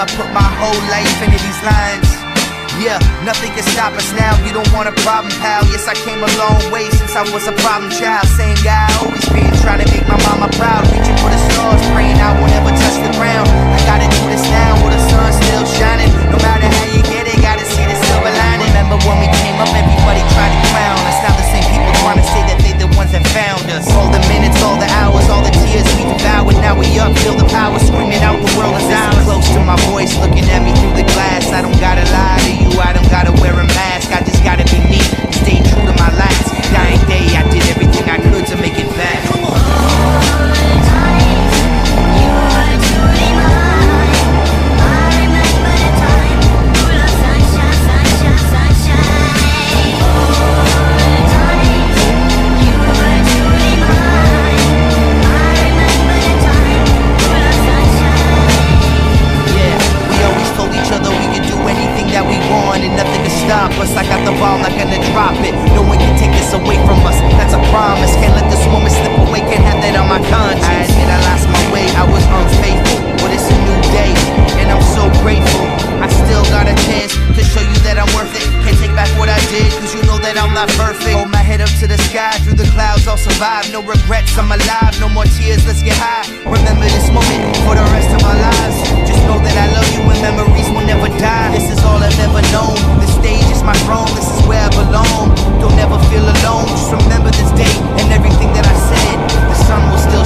I put my whole life into these lines. Yeah, nothing can stop us now. You don't want a problem, pal. Yes, I came a long way since I was a problem child. Same guy, always been trying to make my mama proud. Reaching for the stars, praying I won't ever touch the ground. I gotta do this now while the sun's still shining. No matter how you get it, gotta see the silver lining. Remember when we came up, everybody tried to clown us. Now the same people trying to say that they the ones that found us. All the minutes, all the hours, all the tears we devoured. Now we up, feel the power, screaming out the world is ours. Close to my voice, looking at me through the glass. I don't gotta lie to you, I don't gotta wear a mask. I just gotta be me, stay true to my last dying day. I did everything I could to make it back. Come on. Stop us, I got the ball, not gonna drop it. No one can take this away from us, that's a promise. Can't let this woman slip away, can't have that on my conscience. I admit I lost my way, I was unfaithful, but it's a new day, and I'm so grateful. I still got a chance to show you that I'm worth it. Can't take back what I did, cause you know that I'm not perfect. Hold my head up to the sky, through the clouds I'll survive. No regrets, I'm alive, no more tears, let's get high. Remember this moment for the rest of our lives. Just know that I love you and memories will never die. This is all I've ever known, this stage is my throne, this is where I belong. Don't ever feel alone, just remember this day and everything that I said. The sun will still